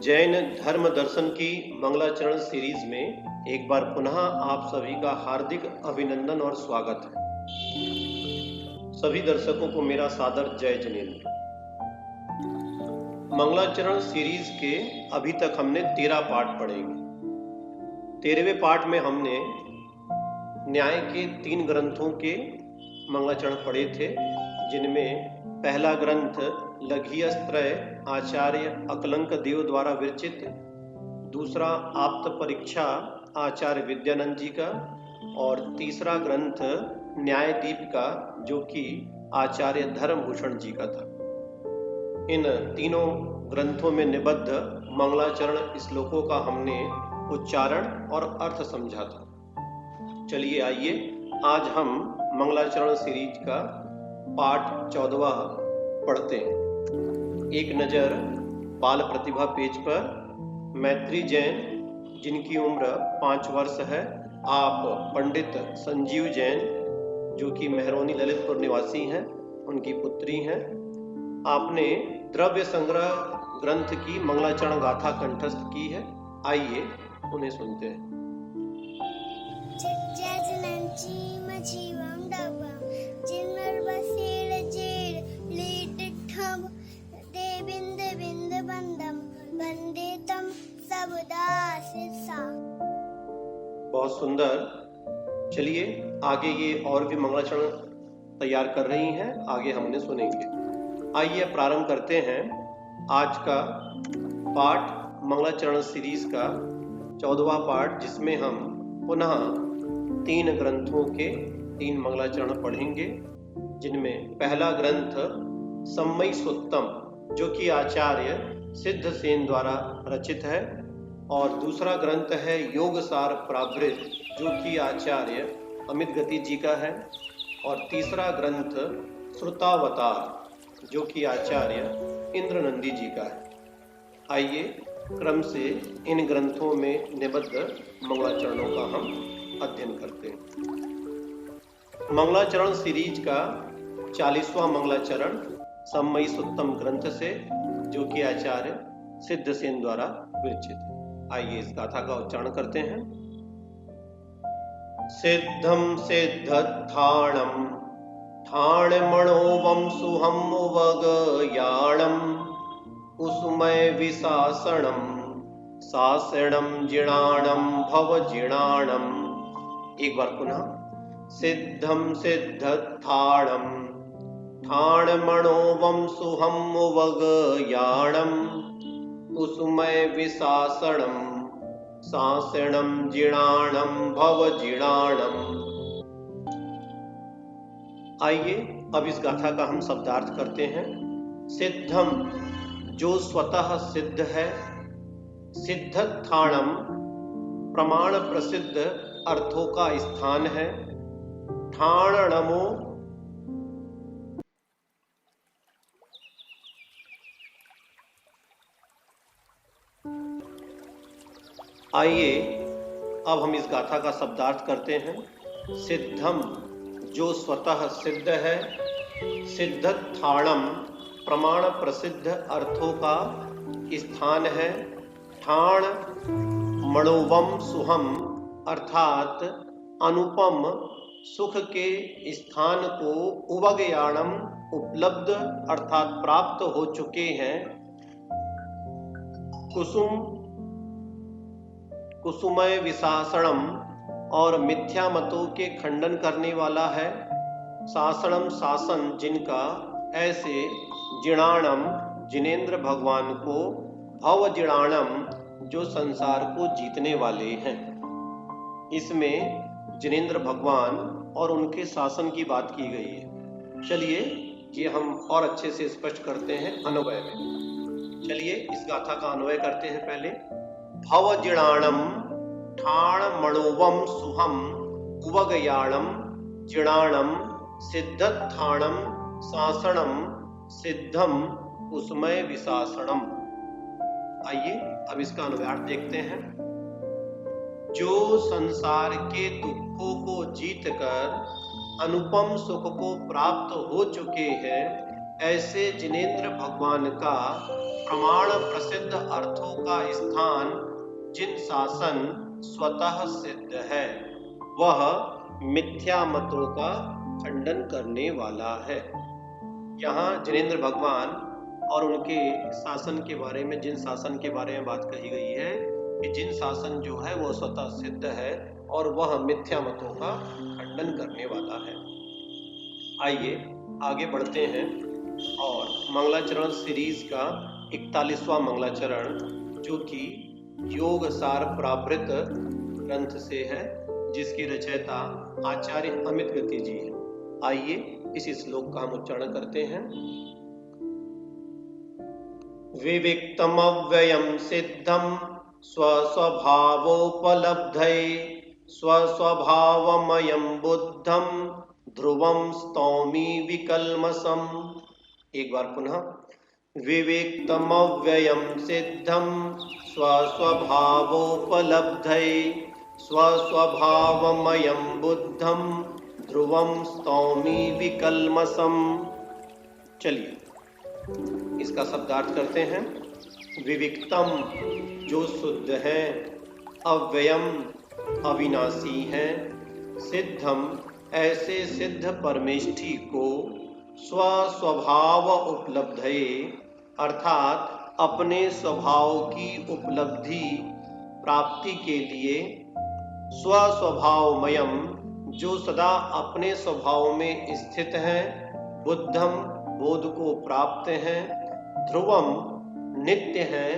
जैन धर्म दर्शन की मंगलाचरण सीरीज में एक बार पुनः आप सभी का हार्दिक अभिनंदन और स्वागत है। सभी दर्शकों को मेरा सादर जय जिनेंद्र। मंगलाचरण सीरीज के अभी तक हमने 13 पाठ पढ़ेंगे। 13वें पाठ में हमने न्याय के 3 ग्रंथों के मंगलाचरण पढ़े थे, जिनमें पहला ग्रंथ लघियस्त्रय आचार्य अकलंक देव द्वारा विरचित, दूसरा आप्त परीक्षा आचार्य विद्यानंद जी का, और तीसरा ग्रंथ न्यायदीपिका जो कि आचार्य धर्मभूषण जी का था। इन तीनों ग्रंथों में निबद्ध मंगलाचरण श्लोकों का हमने उच्चारण और अर्थ समझा था। चलिए आइए आज हम मंगलाचरण सीरीज का पाठ 14वां पढ़ते हैं। एक नज़र बाल प्रतिभा पेज पर मैत्री जैन, जिनकी उम्र 5 वर्ष है, आप पंडित संजीव जैन जो कि मेहरौनी ललितपुर निवासी हैं, उनकी पुत्री हैं। आपने द्रव्य संग्रह ग्रंथ की मंगलाचरण गाथा कंठस्थ की है। आइए उन्हें सुनते हैं। बहुत सुंदर। चलिए आगे ये और भी मंगलाचरण तैयार कर रही हैं, आगे हम उन्हें सुनेंगे। आइए प्रारंभ करते हैं आज का पाठ, मंगलाचरण सीरीज का 14वां पाठ, जिसमें हम पुनः 3 ग्रंथों के 3 मंगलाचरण पढ़ेंगे, जिनमें पहला ग्रंथ सम्मई सुत्तम जो कि आचार्य सिद्धसेन द्वारा रचित है, और दूसरा ग्रंथ है योगसार प्रावृत जो कि आचार्य अमित गति जी का है, और तीसरा ग्रंथ श्रुतावतार जो कि आचार्य इंद्रनंदी जी का है। आइए क्रम से इन ग्रंथों में निबद्ध मंगलाचरणों का हम अध्ययन करते हैं। मंगलाचरण सीरीज का 40वां मंगलाचरण सम्मई सुत्तम ग्रंथ से, जो कि आचार्य सिद्धसेन द्वारा विरचित है। आइए इस गाथा का उच्चारण करते हैं। सिद्धम सिद्धत्थाणम ठाणमणोवम सुहम वगयाणम कुसुमय विशासणम सासणम जिणाणम भव जिणाणम। एक बार पुनः। सिद्धम सिद्धत्थाणम ठाणमणोवम सुहम वगयाणम कुसुमय विशासणम सासणम जिणाणम भव जिणाणम। आइए अब इस गाथा का हम शब्दार्थ करते हैं। सिद्धम जो स्वतः सिद्ध है, सिद्धत्थाणम प्रमाण प्रसिद्ध अर्थों का स्थान है, ठाणमो आइए अब हम इस गाथा का शब्दार्थ करते हैं। सिद्धम जो स्वतः सिद्ध है, सिद्धत्थाणम प्रमाण प्रसिद्ध अर्थों का स्थान है, ठाण मणोवम सुहम अर्थात अनुपम सुख के स्थान को उवगयाणम उपलब्ध अर्थात प्राप्त हो चुके हैं, कुसुमय विशासणम और मिथ्या मतों के खंडन करने वाला है, शासनम शासन जिनका, ऐसे जिणाणम जिनेंद्र भगवान को, भव जिणाणम जो संसार को जीतने वाले हैं। इसमें जिनेंद्र भगवान और उनके शासन की बात की गई है। चलिए ये हम और अच्छे से स्पष्ट करते हैं अन्वय में। चलिए इस गाथा का अन्वय करते हैं पहले। भव जिणाणम ठाणमणोवम सुहम उवगयाणम जिणाणम सिद्धत्थाणम शासनम सिद्धम कुसुमय विशासणम। आइए अब इसका अनुवाद देखते हैं। जो संसार के दुखों को जीतकर अनुपम सुख को प्राप्त हो चुके हैं, ऐसे जिनेंद्र भगवान का प्रमाण प्रसिद्ध अर्थों का स्थान जिन शासन स्वतः सिद्ध है वह मिथ्या मतों का खंडन करने वाला है। यहाँ जिनेंद्र भगवान और उनके शासन के बारे में, जिन शासन के बारे में बात कही गई है कि जिन शासन जो है वो स्वतः सिद्ध है और वह मिथ्या मतों का खंडन करने वाला है। आइए आगे बढ़ते हैं और मंगलाचरण सीरीज का 41वां मंगलाचरण जो कि योग सार प्रावृत ग्रंथ से है, जिसकी रचयिता आचार्य अमित गति जी हैं। आइए इस श्लोक का हम उच्चारण करते हैं। विविक्तमव्ययं सिद्धं स्वस्वभावोपलब्धये स्वस्वभावमयं बुद्धं ध्रुवं स्तौमि विकल्मषम्। एक बार पुनः। विविक्तमव्ययं सिद्धं स्वस्वभावोपलब्धये स्वस्वभावमयं बुद्धं ध्रुवं स्तौमि विकल्मषम्। चलिए इसका शब्दार्थ करते हैं। विविक्तम जो शुद्ध है, अव्ययम अविनाशी है, सिद्धम ऐसे सिद्ध परमेष्ठी को स्वस्वभाव उपलब्धये अर्थात अपने स्वभाव की उपलब्धि प्राप्ति के लिए, स्वस्वभावमयम जो सदा अपने स्वभाव में स्थित है, बुद्धम बोध को प्राप्त है, ध्रुवम नित्य है,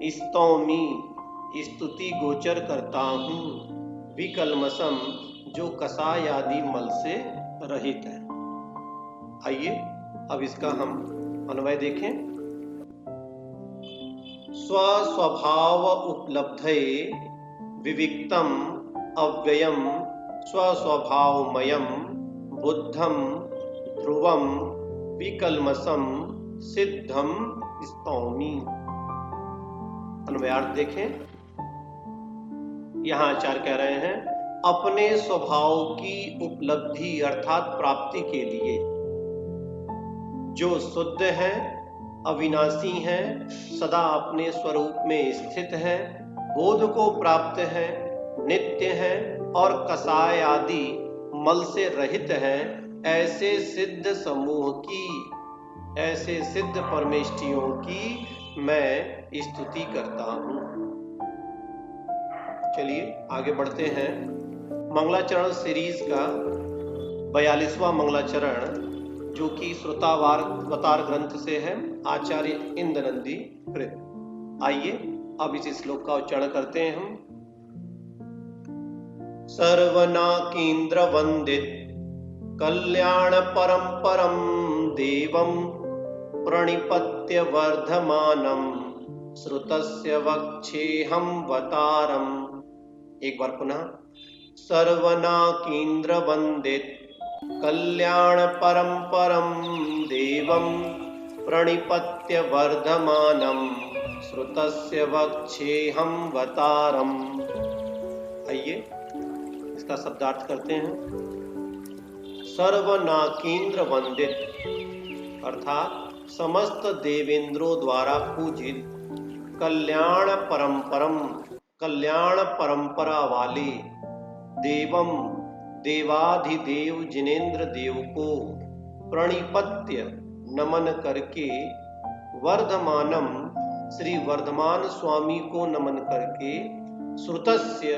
स्तौमि स्तुति गोचर करता हूँ, विकल्मषम जो कसाय आदि मल से रहित है। आइए अब इसका हम अन्वय देखें। स्वस्वभाव उपलब्धये विविक्तम अव्ययम स्वस्वभावमयम बुद्धम ध्रुवम विकल्मषम सिद्धम स्तौमि। अन्वयार्थ देखें। यहाँ आचार्य कह रहे हैं अपने स्वभाव की उपलब्धि अर्थात प्राप्ति के लिए जो शुद्ध है, अविनाशी है, सदा अपने स्वरूप में स्थित है, बोध को प्राप्त है, नित्य है और कसाय आदि मल से रहित है, ऐसे सिद्ध समूह की, ऐसे सिद्ध परमेष्ठियों की मैं स्तुति करता हूँ। चलिए आगे बढ़ते हैं। मंगलाचरण सीरीज का 42वां मंगलाचरण जो कि श्रुतावतार ग्रंथ से है, आचार्य इंद्रनंदी कृत। आइए अब इस श्लोक का उच्चारण करते हैं हम। सर्वनाकीन्द्र वंदित कल्याण परंपरम देवं प्रणिपत्य वर्धमानं श्रुतस्य वक्षेहं वतारम्। एक बार पुनः। सर्वनाकीन्द्र वंदित कल्याण परंपरम देवं प्रणिपत्य वर्धमानं श्रुतस्य वक्षेहं वतारम्। आइए इसका शब्दार्थ करते हैं। सर्वनाकीन्द्र वंदित अर्थात समस्त देवेंद्रों द्वारा पूजित, कल्याण परंपरम कल्याण परंपरा वाले, देवम देवाधिदेव जिनेंद्र देव को प्रणिपत्य नमन करके, वर्धमानम श्री वर्धमान स्वामी को नमन करके, श्रुतस्य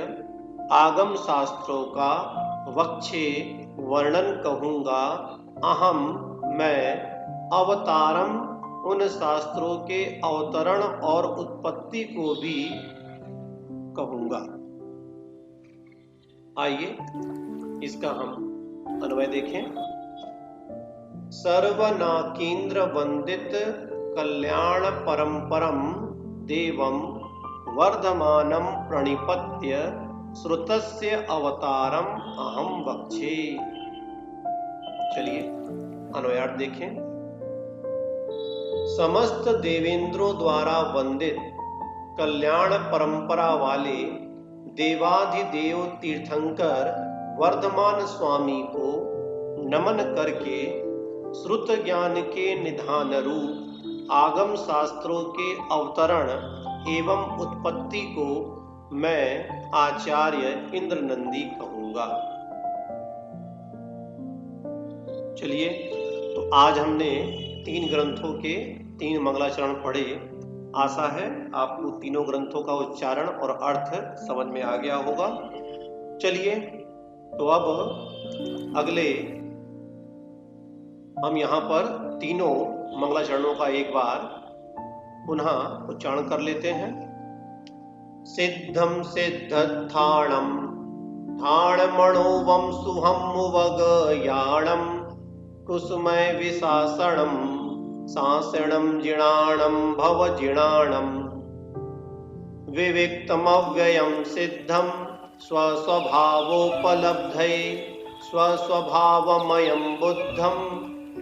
आगम शास्त्रों का वक्षे वर्णन कहूँगा, अहम मैं अवतारम उन शास्त्रों के अवतरण और उत्पत्ति को भी कहूँगा। आइए इसका हम अन्वय देखें। सर्वनाकीन्द्र वंदित कल्याण परंपरम देवं वर्धमानं प्रणिपत्य श्रुतस्य अवतारम अहम वक्षे। चलिए अन्वयार्थ देखें। समस्त देवेंद्रों द्वारा वंदित कल्याण परंपरा वाले देवाधिदेव तीर्थंकर वर्धमान स्वामी को नमन करके श्रुत ज्ञान के निधान रूप आगम शास्त्रों के अवतरण एवं उत्पत्ति को मैं आचार्य इंद्र नंदी कहूंगा। चलिए, तो आज हमने 3 ग्रंथों के 3 मंगलाचरण पढ़े। आशा है आपको तीनों ग्रंथों का उच्चारण और अर्थ समझ में आ गया होगा। चलिए, तो अब अगले हम यहाँ पर तीनों मंगलाचरणों का एक बार पुनः उच्चारण कर लेते हैं। सिद्धम सिद्धस्थाणम ठाणमणोवम सुहमुवगयाणम कुसुमय विशासणम सांसणम जिणाणम भवजिणाणम विविक्तमव्ययम सिद्धम स्वस्वभावोपलब्धये स्वस्वभावमयं बुद्धं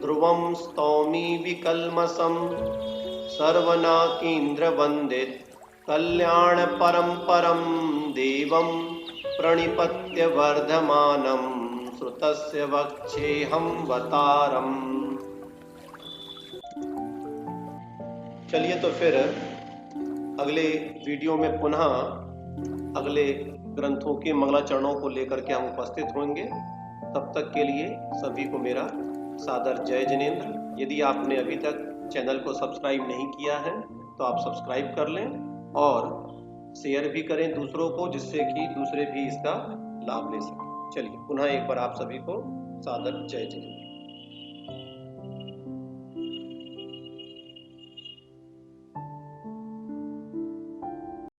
ध्रुवं स्तौमि विकल्मषं सर्वनाकीन्द्रवन्दित कल्याण परं देवं प्रणिपत्य वर्धमानं श्रुतस्य वक्षेऽहं वतारम्। चलिए, तो फिर अगले वीडियो में पुनः अगले ग्रंथों के मंगलाचरणों को लेकर के हम उपस्थित होंगे। तब तक के लिए सभी को मेरा सादर जय जिनेंद्र। यदि आपने अभी तक चैनल को सब्सक्राइब नहीं किया है तो आप सब्सक्राइब कर लें और शेयर भी करें दूसरों को, जिससे कि दूसरे भी इसका लाभ ले सकें। चलिए, पुनः एक बार आप सभी को सादर जय जिनेंद्र।